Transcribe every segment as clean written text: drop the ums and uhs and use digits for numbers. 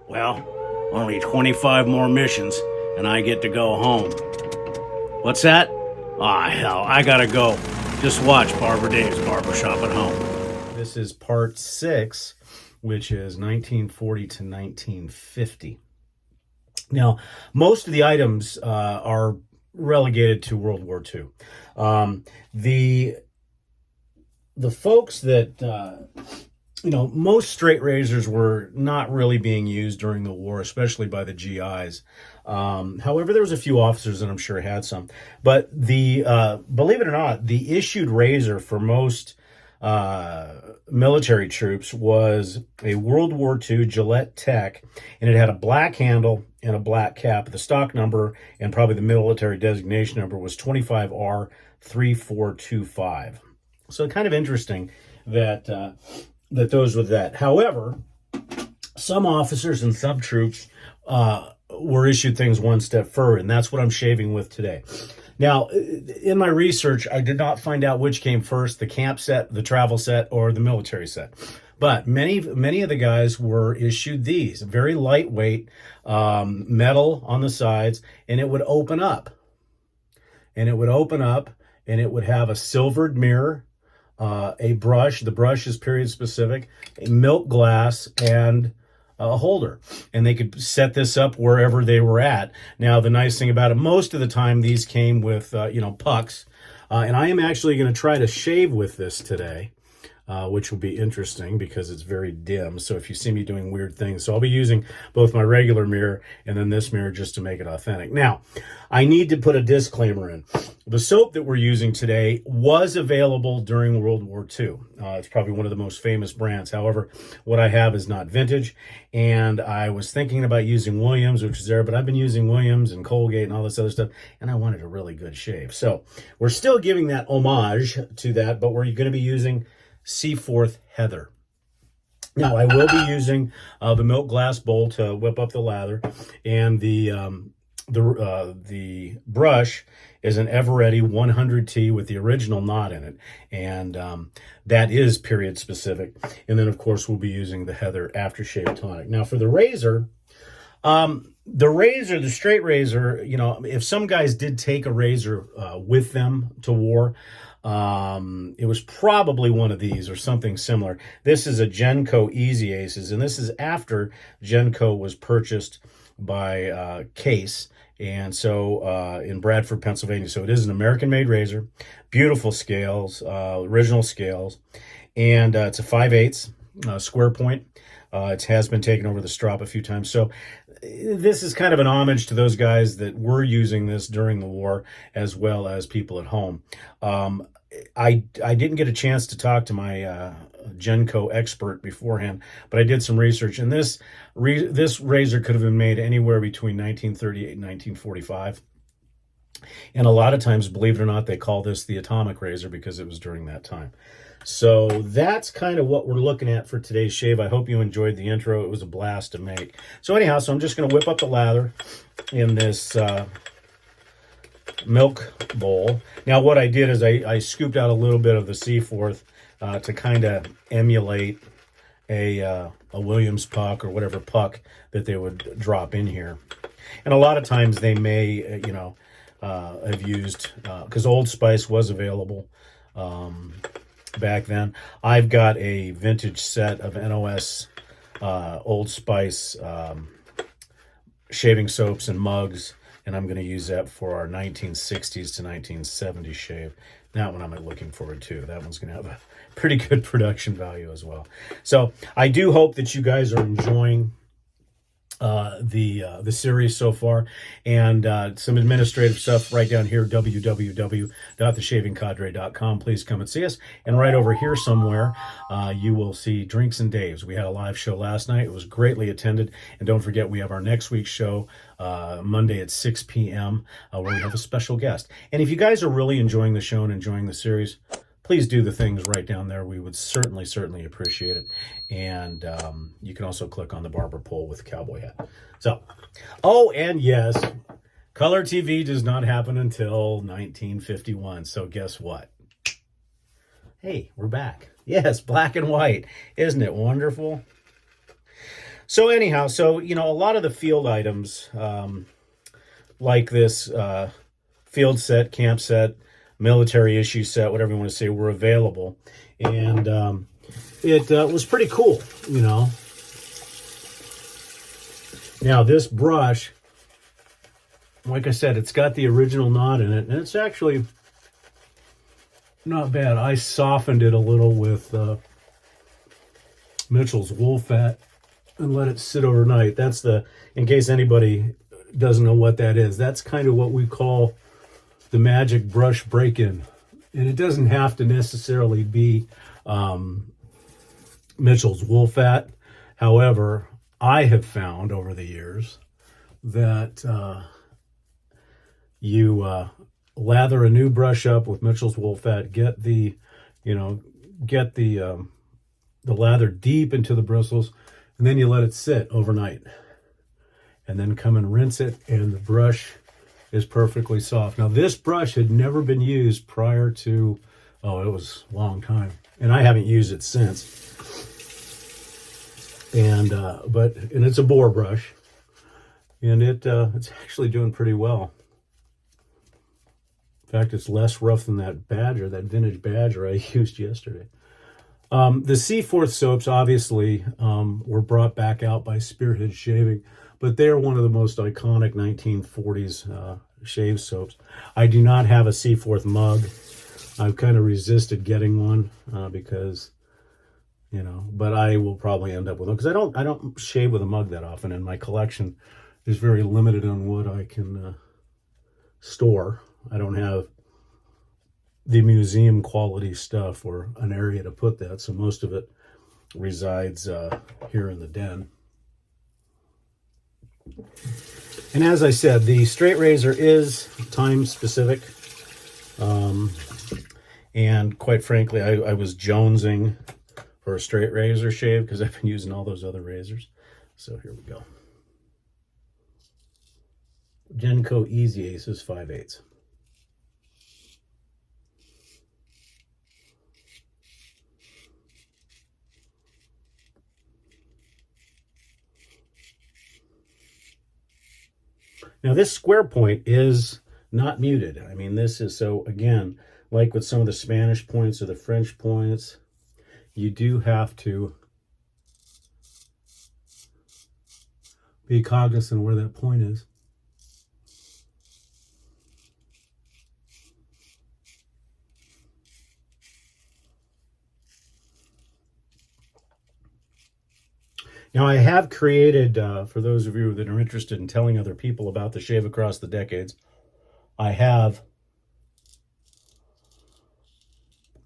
Well, only 25 more missions, and I get to go home. What's that? Ah, hell, I gotta go. Just watch Barber Dave's Barbershop at Home. This is part 6, which is 1940 to 1950. Now, most of the items are relegated to World War II. The folks that most straight razors were not really being used during the war, especially by the GIs. However, there was a few officers that I'm sure had some. But believe it or not, the issued razor for most military troops was a World War II Gillette Tech, and it had a black handle and a black cap. The stock number and probably the military designation number was 25R3425. So kind of interesting that those were that. However, some officers and some troops were issued things one step further, and that's what I'm shaving with today. Now, in my research, I did not find out which came first, the camp set, the travel set, or the military set. But many of the guys were issued these, very lightweight, metal on the sides, and it would open up. And it would open up, and it would have a silvered mirror, a brush. The brush is period specific, a milk glass, and a holder, and they could set this up wherever they were at. Now, the nice thing about it, most of the time these came with pucks, and I am actually going to try to shave with this today, which will be interesting because it's very dim. So if you see me doing weird things, so I'll be using both my regular mirror and then this mirror just to make it authentic. Now, I need to put a disclaimer in. The soap that we're using today was available during World War II. It's probably one of the most famous brands. However, what I have is not vintage, and I was thinking about using Williams, which is there, but I've been using Williams and Colgate and all this other stuff, and I wanted a really good shave. So we're still giving that homage to that, but we're going to be using Seaforth Heather. Now, I will be using the milk glass bowl to whip up the lather, and the brush is an Eveready 100T with the original knot in it, and that is period specific. And then, of course, we'll be using the Heather Aftershave Tonic. Now, for the razor, the straight razor, if some guys did take a razor with them to war, it was probably one of these or something similar. This is a Genco Easy Aces, and this is after Genco was purchased by Case, and so in Bradford, Pennsylvania. So it is an American-made razor, beautiful scales, original scales, and it's a 5/8 square point. It has been taken over the strop a few times. So this is kind of an homage to those guys that were using this during the war, as well as people at home. I didn't get a chance to talk to my Genco expert beforehand, but I did some research, and this razor could have been made anywhere between 1938 and 1945. And a lot of times, believe it or not, they call this the atomic razor because it was during that time. So that's kind of what we're looking at for today's shave. I hope you enjoyed the intro. It was a blast to make. So anyhow, I'm just going to whip up the lather in this milk bowl. Now, what I did is I scooped out a little bit of the Seaforth to kind of emulate a Williams puck or whatever puck that they would drop in here. And a lot of times they may, have used, because Old Spice was available back then. I've got a vintage set of NOS Old Spice shaving soaps and mugs, and I'm going to use that for our 1960s to 1970s shave. That one I'm looking forward to. That one's going to have a pretty good production value as well. So I do hope that you guys are enjoying the series so far, and some administrative stuff right down here, www.theshavingcadre.com. Please come and see us. And right over here somewhere, you will see Drinks and Daves. We had a live show last night. It was greatly attended. And don't forget, we have our next week's show Monday at 6 p.m. Where we have a special guest. And if you guys are really enjoying the show and enjoying the series, please do the things right down there. We would certainly appreciate it. And you can also click on the barber pole with cowboy hat. So, oh, and yes, color TV does not happen until 1951. So guess what? Hey, we're back. Yes, black and white. Isn't it wonderful? So anyhow, so a lot of the field items, like this field set, camp set, military issue set, whatever you want to say, were available, and it was pretty cool. Now this brush, like I said, it's got the original knot in it, and it's actually not bad. I softened it a little with Mitchell's wool fat and let it sit overnight. That's in case anybody doesn't know what that is, that's kind of what we call the magic brush break-in. And it doesn't have to necessarily be Mitchell's wool fat. However, I have found over the years that you lather a new brush up with Mitchell's wool fat, get the lather deep into the bristles, and then you let it sit overnight. And then come and rinse it, and the brush is perfectly soft. Now, this brush had never been used prior to, it was a long time. And I haven't used it since. And it's a boar brush. And it's actually doing pretty well. In fact, it's less rough than that vintage Badger I used yesterday. The Seaforth soaps obviously were brought back out by Spearhead Shaving, but they're one of the most iconic 1940s shave soaps. I do not have a Seaforth mug. I've kind of resisted getting one because, but I will probably end up with one because I don't shave with a mug that often, and my collection is very limited on what I can store. I don't have the museum quality stuff or an area to put that, so most of it resides here in the den. And as I said, the straight razor is time specific, and quite frankly, I was jonesing for a straight razor shave because I've been using all those other razors. So here we go. Genco Easy Aces 5/8. Now this square point is not muted. I mean, this is, so again, like with some of the Spanish points or the French points, you do have to be cognizant of where that point is. Now, I have created, for those of you that are interested in telling other people about the Shave Across the Decades, I have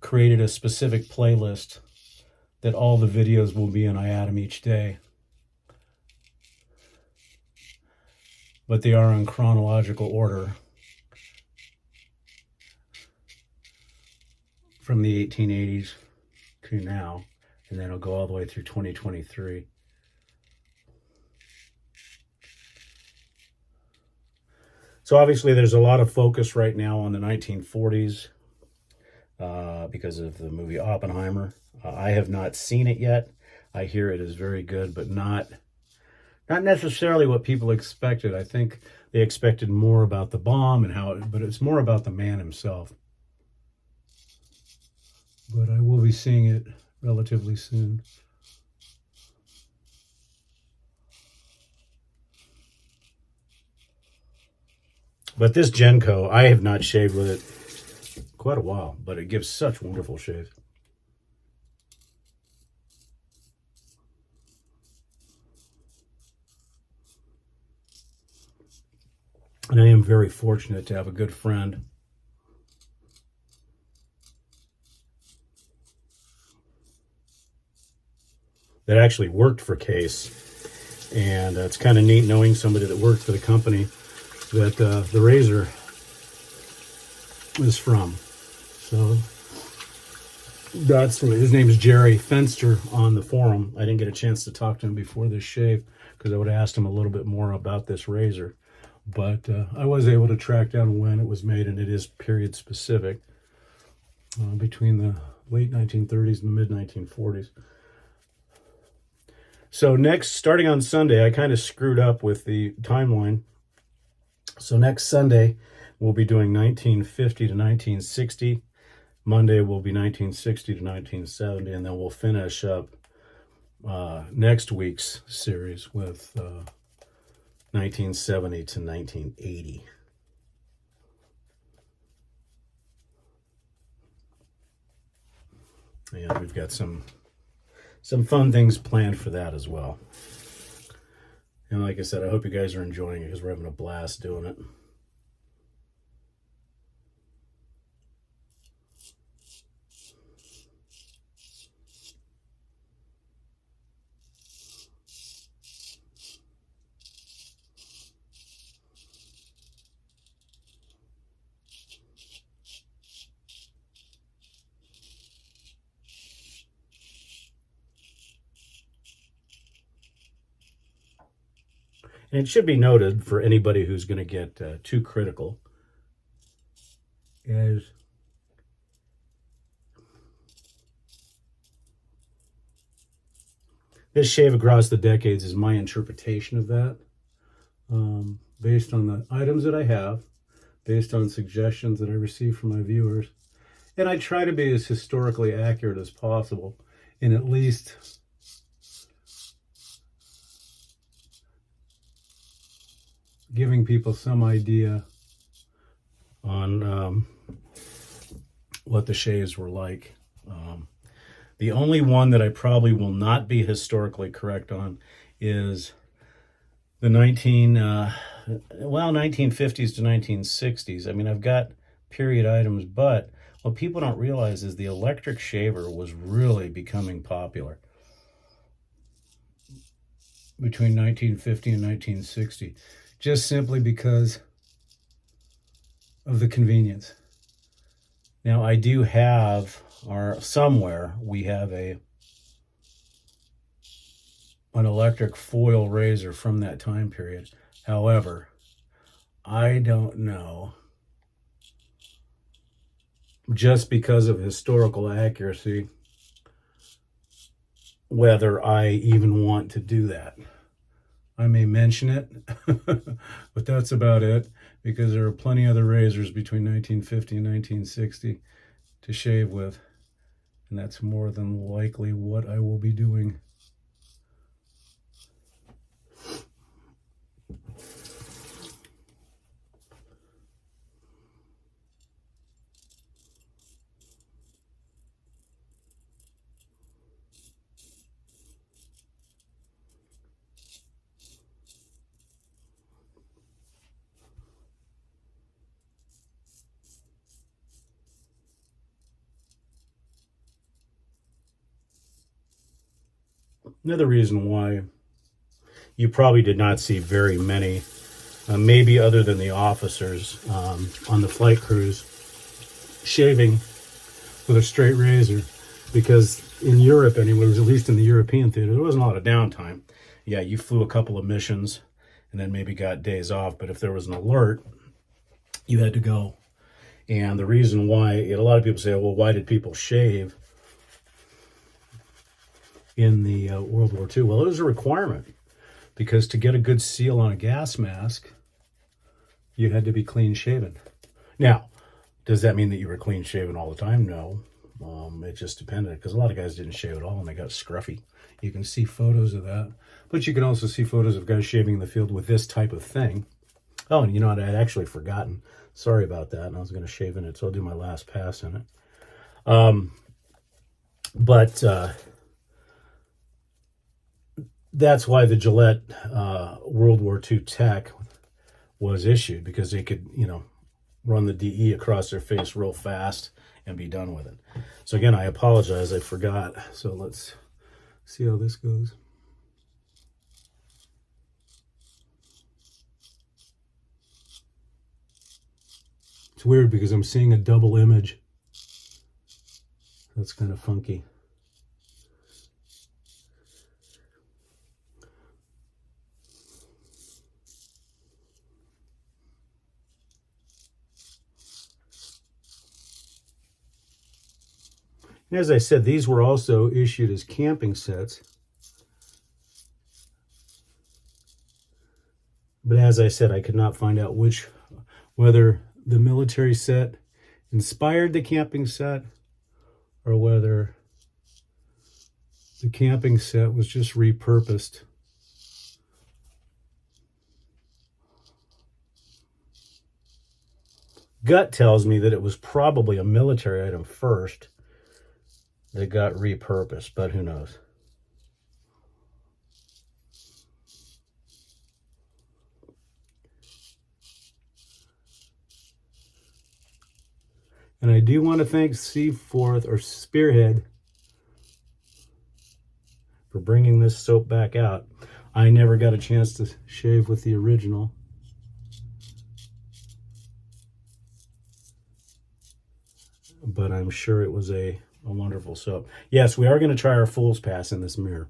created a specific playlist that all the videos will be in. I add them each day. But they are in chronological order from the 1880s to now, and then it'll go all the way through 2023. So obviously there's a lot of focus right now on the 1940s because of the movie Oppenheimer. I have not seen it yet. I hear it is very good, but not necessarily what people expected. I think they expected more about the bomb and but it's more about the man himself. But I will be seeing it relatively soon. But this Genco, I have not shaved with it quite a while, but it gives such wonderful shaves. And I am very fortunate to have a good friend that actually worked for Case. And it's kind of neat knowing somebody that worked for the company that the razor is from. So his name is Jerry Fenster on the forum. I didn't get a chance to talk to him before this shave because I would have asked him a little bit more about this razor. But I was able to track down when it was made, and it is period specific, between the late 1930s and the mid 1940s. So starting on Sunday, I kind of screwed up with the timeline. So next Sunday, we'll be doing 1950 to 1960. Monday will be 1960 to 1970, and then we'll finish up next week's series with 1970 to 1980. And we've got some fun things planned for that as well. And like I said, I hope you guys are enjoying it because we're having a blast doing it. And it should be noted for anybody who's going to get too critical is this shave across the decades is my interpretation of that, based on the items that I have, based on suggestions that I receive from my viewers. And I try to be as historically accurate as possible in at least giving people some idea on what the shaves were like. The only one that I probably will not be historically correct on is the 1950s to 1960s. I mean, I've got period items, but what people don't realize is the electric shaver was really becoming popular between 1950 and 1960. Just simply because of the convenience. Now, I do have, or somewhere, we have an electric foil razor from that time period. However, I don't know, just because of historical accuracy, whether I even want to do that. I may mention it, but that's about it, because there are plenty other razors between 1950 and 1960 to shave with, and that's more than likely what I will be doing. Another reason why you probably did not see very many, maybe other than the officers on the flight crews, shaving with a straight razor, because in Europe anyways, at least in the European theater, there wasn't a lot of downtime. Yeah, you flew a couple of missions and then maybe got days off, but if there was an alert, you had to go. And the reason why, a lot of people say, well, why did people shave in the World War II? Well, it was a requirement, because to get a good seal on a gas mask, you had to be clean shaven. Now, does that mean that you were clean shaven all the time? No. It just depended, because a lot of guys didn't shave at all and they got scruffy. You can see photos of that, but you can also see photos of guys shaving in the field with this type of thing. Oh, and you know what? I'd actually forgotten. Sorry about that. And I was going to shave in it, so I'll do my last pass in it. That's why the Gillette World War II tech was issued, because they could, run the DE across their face real fast and be done with it. So again, I apologize, I forgot. So let's see how this goes. It's weird because I'm seeing a double image. That's kind of funky. And as I said, these were also issued as camping sets. But as I said, I could not find out whether the military set inspired the camping set or whether the camping set was just repurposed. Gut tells me that it was probably a military item first that got repurposed, but who knows? And I do want to thank Seaforth or Spearhead for bringing this soap back out. I never got a chance to shave with the original. But I'm sure it was a wonderful soap. Yes, we are going to try our Fool's Pass in this mirror.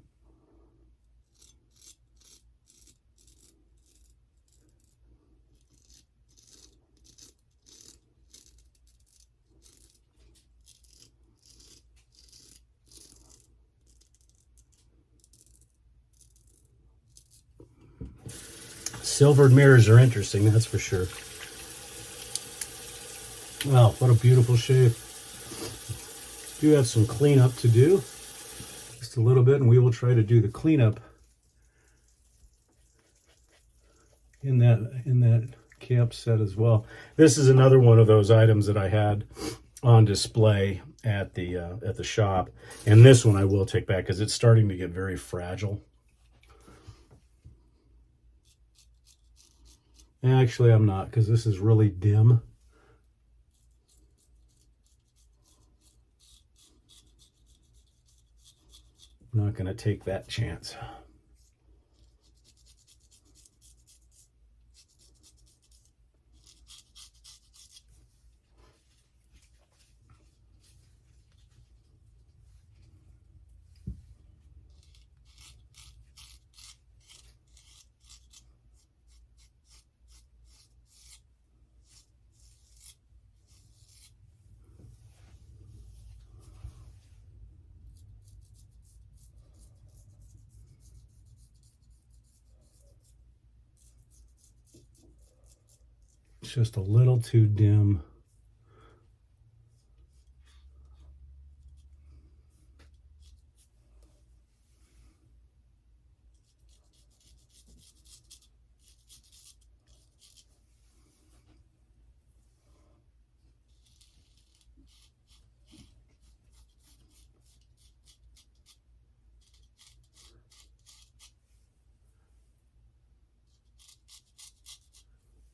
Silvered mirrors are interesting, that's for sure. Wow, what a beautiful shave. Do have some cleanup to do. Just a little bit, and we will try to do the cleanup in that camp set as well. This is another one of those items that I had on display at the shop. And this one I will take back because it's starting to get very fragile. Actually, I'm not, because this is really dim. I'm not going to take that chance. It's just a little too dim.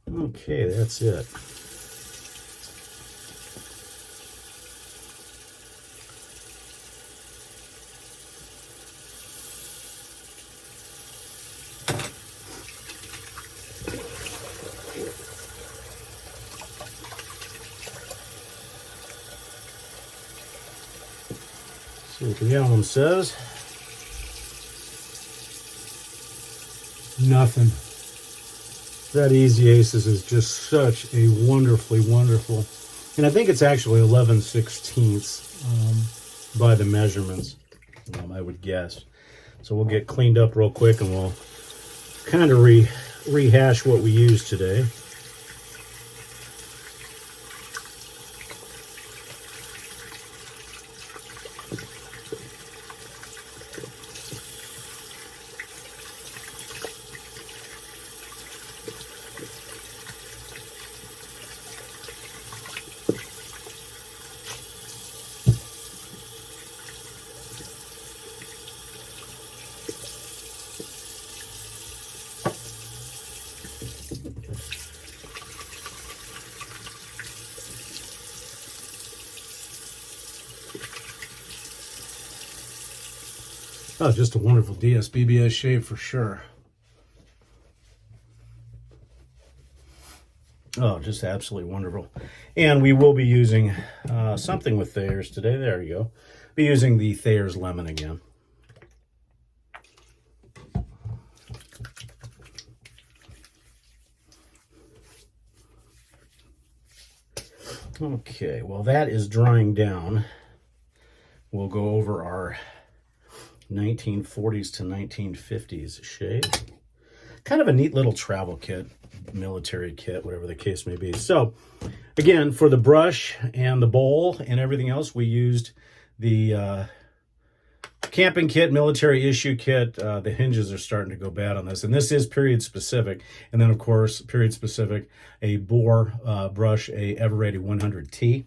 Okay, that's it. See what the gallon says. Nothing. That Easy Aces is just such a wonderfully wonderful, and I think it's actually 11/16 by the measurements, I would guess. So we'll get cleaned up real quick and we'll kind of rehash what we used today. Oh, just a wonderful DS-BBS shave for sure. Oh, just absolutely wonderful. And we will be using something with Thayer's today. There you go. Be using the Thayer's Lemon again. Okay, well that is drying down. We'll go over our 1940s to 1950s shave. kind of a neat little travel kit, military kit, whatever the case may be. So again, for the brush and the bowl and everything else, we used the camping kit, military issue kit. The hinges are starting to go bad on this, and this is period specific. And then of course, period specific, a bore brush, a Everready 100T.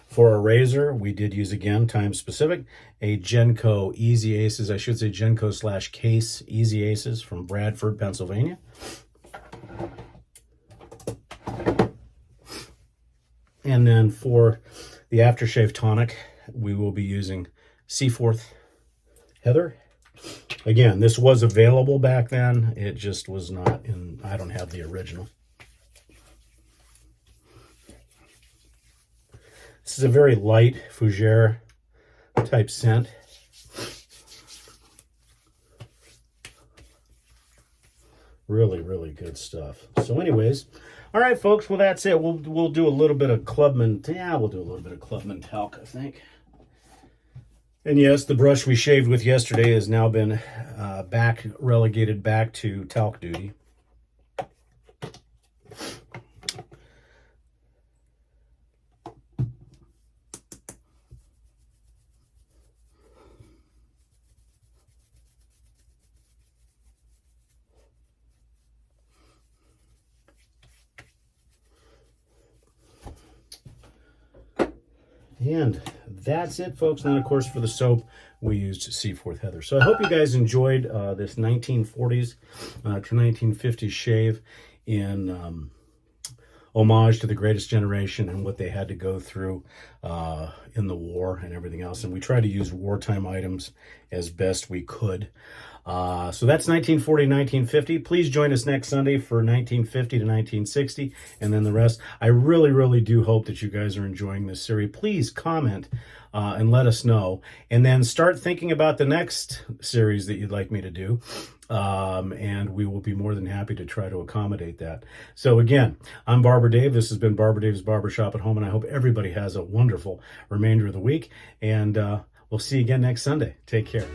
For a razor, we did use, again, time specific, a Genco Easy Aces, I should say Genco / Case Easy Aces from Bradford, Pennsylvania. And then for the aftershave tonic, we will be using Seaforth Heather. Again, this was available back then. It just was not in, I don't have the original. This is a very light fougere type scent. Really, really good stuff. So anyways, all right, folks, well, that's it. We'll do a little bit of Clubman. Yeah, we'll do a little bit of Clubman talc, I think. And yes, the brush we shaved with yesterday has now been relegated back to talc duty. And that's it, folks. And then, of course, for the soap, we used Seaforth Heather. So I hope you guys enjoyed this 1940s to 1950s shave in homage to the Greatest Generation and what they had to go through in the war and everything else. And we try to use wartime items as best we could. So that's 1940, 1950. Please join us next Sunday for 1950 to 1960, and then the rest. I really, really do hope that you guys are enjoying this series. Please comment and let us know, and then start thinking about the next series that you'd like me to do. And we will be more than happy to try to accommodate that. So again, I'm Barber Dave. This has been Barber Dave's Barbershop at Home, and I hope everybody has a wonderful remainder of the week. And we'll see you again next Sunday. Take care.